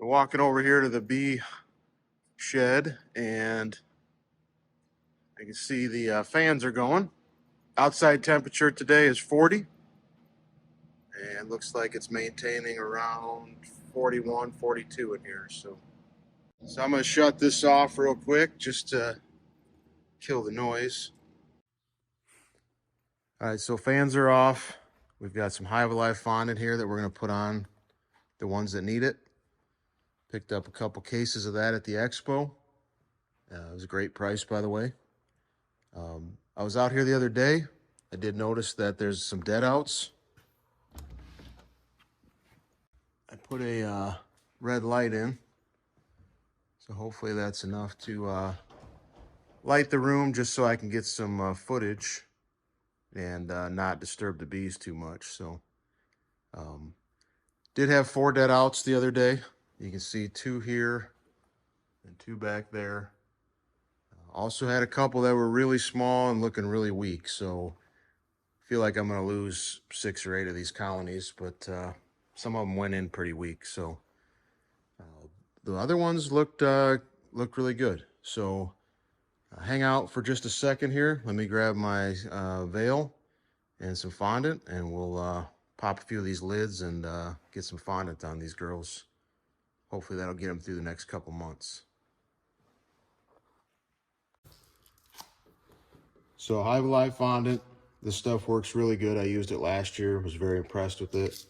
We're walking over here to the bee shed, and I can see the fans are going. Outside temperature today is 40, and looks like it's maintaining around 41, 42 in here. So I'm going to shut this off real quick just to kill the noise. All right, so fans are off. We've got some Hive Alive fondant here that we're going to put on the ones that need it. Picked up a couple cases of that at the expo. It was a great price, by the way. I was out here the other day. I did notice that there's some dead outs. I put a red light in, so hopefully that's enough to light the room just so I can get some footage and not disturb the bees too much. So did have 4 dead outs the other day. You can see 2 here and 2 back there. Also had a couple that were really small and looking really weak, so I feel like I'm going to lose 6 or 8 of these colonies, but some of them went in pretty weak. So the other ones looked really good. So hang out for just a second here. Let me grab my veil and some fondant, and we'll pop a few of these lids and get some fondant on these girls. Hopefully that'll get them through the next couple months. So Hive Alive fondant, this stuff works really good. I used it last year, was very impressed with it.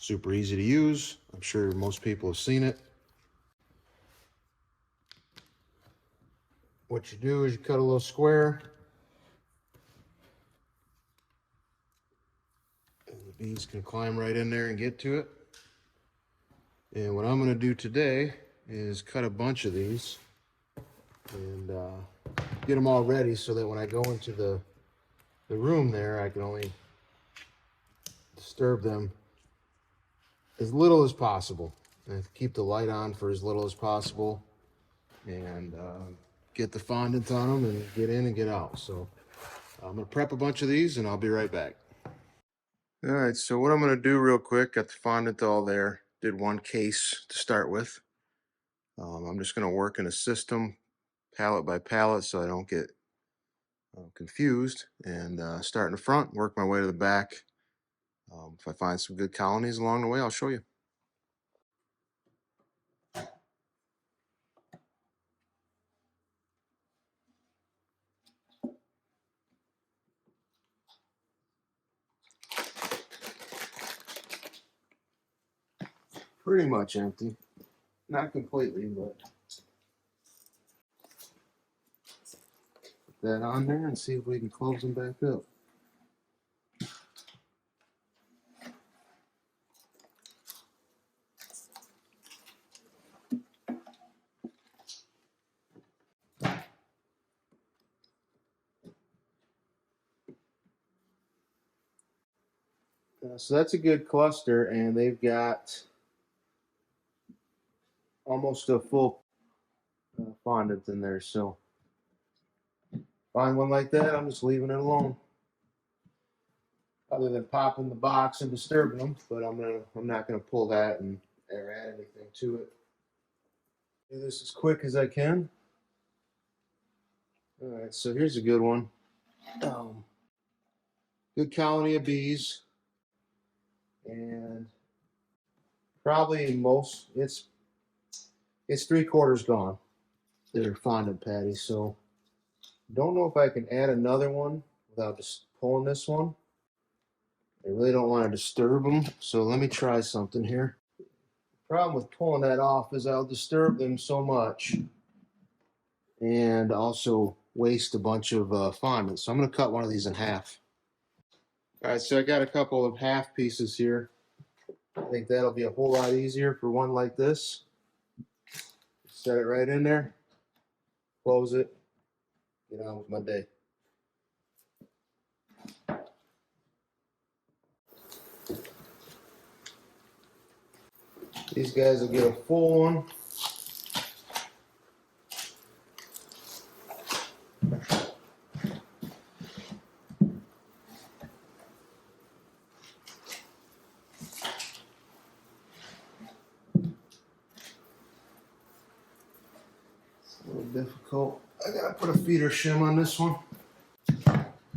Super easy to use. I'm sure most people have seen it. What you do is you cut a little square, and the bees can climb right in there and get to it. And what I'm going to do today is cut a bunch of these and get them all ready so that when I go into the room there, I can only disturb them as little as possible. And keep the light on for as little as possible, and get the fondant on them and get in and get out. So I'm going to prep a bunch of these and I'll be right back. All right, so what I'm going to do real quick, got the fondant all there. Did 1 case to start with. I'm just going to work in a system, pallet by pallet, so I don't get confused, and start in the front, work my way to the back. If I find some good colonies along the way, I'll show you. Pretty much empty. Not completely, but put that on there and see if we can close them back up. So that's a good cluster, and they've got almost a full fondant in there. So find one like that, I'm just leaving it alone. Other than popping the box and disturbing them, but I'm not gonna pull that and or add anything to it. Do this as quick as I can. All right, so here's a good one. Good colony of bees, and probably it's 3/4 gone. They're fondant patties, so don't know if I can add another one without just pulling this one. I really don't want to disturb them, so let me try something here. The problem with pulling that off is I'll disturb them so much and also waste a bunch of fondant. So I'm going to cut one of these in half. All right, so I got a couple of half pieces here. I think that'll be a whole lot easier for one like this. Set it right in there, close it, get on with my day. These guys will get a full one. difficult. I gotta put a feeder shim on this one.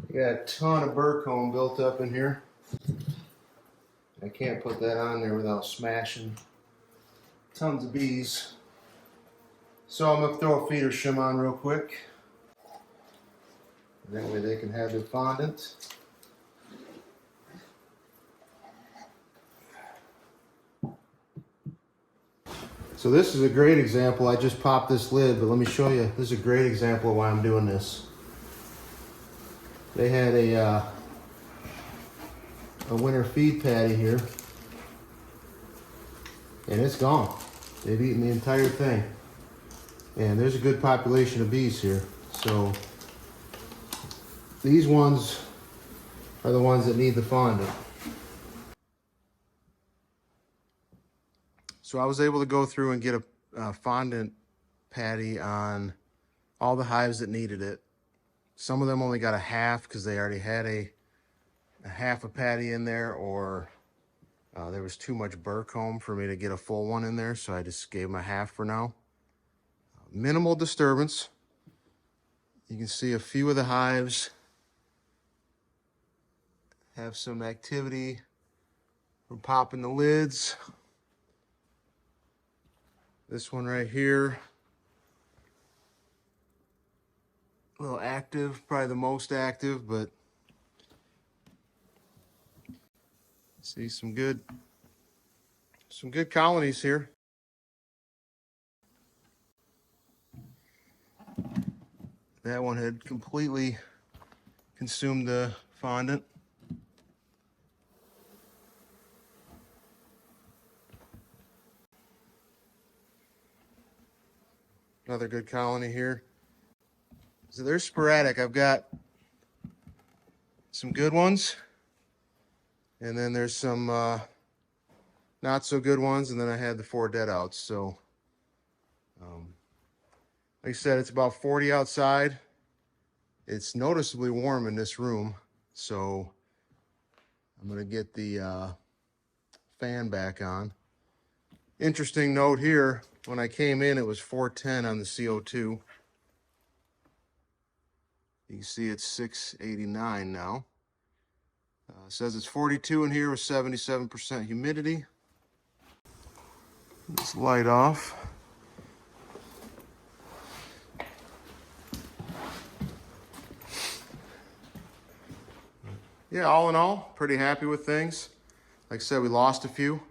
We got a ton of burr comb built up in here. I can't put that on there without smashing tons of bees. So I'm gonna throw a feeder shim on real quick. That way they can have their fondant. So this is a great example. I just popped this lid, but let me show you. This is a great example of why I'm doing this. They had a winter feed patty here, and it's gone. They've eaten the entire thing. And there's a good population of bees here. So these ones are the ones that need the fondant. So I was able to go through and get a fondant patty on all the hives that needed it. Some of them only got a half because they already had a half a patty in there, or there was too much burr comb for me to get a full one in there, so I just gave them a half for now. Minimal disturbance. You can see a few of the hives have some activity from popping the lids. This one right here, a little active, probably the most active, but see some good colonies here. That one had completely consumed the fondant. Another good colony here. So they're sporadic. I've got some good ones, and then there's some not so good ones, and then I had the 4 dead outs. So like I said, it's about 40 outside. It's noticeably warm in this room, so I'm gonna get the fan back on. Interesting note here, when I came in, it was 410 on the CO2. You can see it's 689 now. It says it's 42 in here with 77% humidity. This light off. Yeah, all in all, pretty happy with things. Like I said, we lost a few,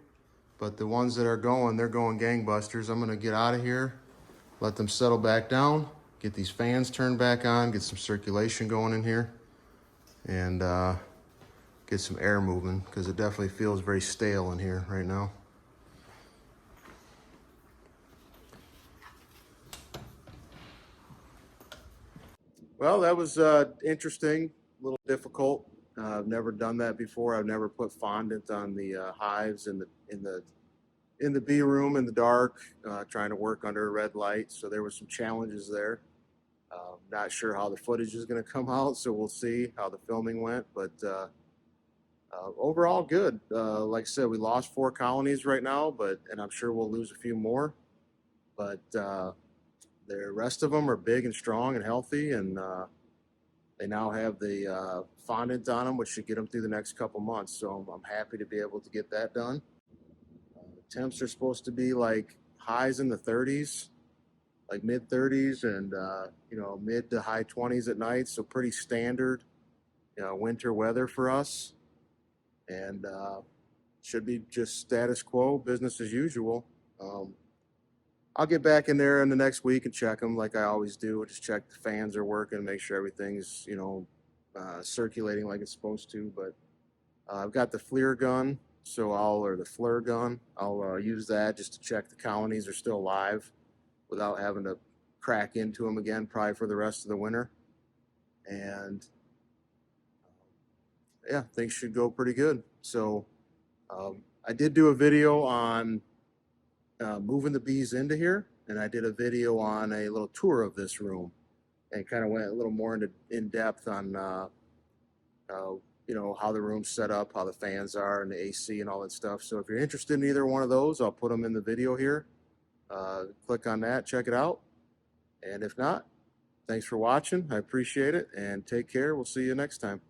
but the ones that are going, they're going gangbusters. I'm gonna get out of here, let them settle back down, get these fans turned back on, get some circulation going in here, and get some air moving, because it definitely feels very stale in here right now. Well, that was interesting, a little difficult. I've never done that before. I've never put fondant on the hives in the bee room in the dark, trying to work under a red light. So there was some challenges there. Not sure how the footage is going to come out, so we'll see how the filming went. But overall, good. Like I said, we lost 4 colonies right now, and I'm sure we'll lose a few more. But the rest of them are big and strong and healthy, and they now have the fondant on them, which should get them through the next couple months. So I'm happy to be able to get that done. The temps are supposed to be like highs in the 30s, like mid 30s, and mid to high 20s at night. So pretty standard, winter weather for us, and should be just status quo, business as usual. I'll get back in there in the next week and check them like I always do. Just check the fans are working, make sure everything's circulating like it's supposed to. But I've got the FLIR gun, or the FLIR gun. I'll use that just to check the colonies are still alive without having to crack into them again, probably for the rest of the winter. And yeah, things should go pretty good. So I did do a video on moving the bees into here, and I did a video on a little tour of this room, and kind of went a little more in depth on how the room's set up, how the fans are, and the AC and all that stuff. So if you're interested in either one of those, I'll put them in the video here. Click on that, check it out, And if not, thanks for watching. I appreciate it, and take care. We'll see you next time.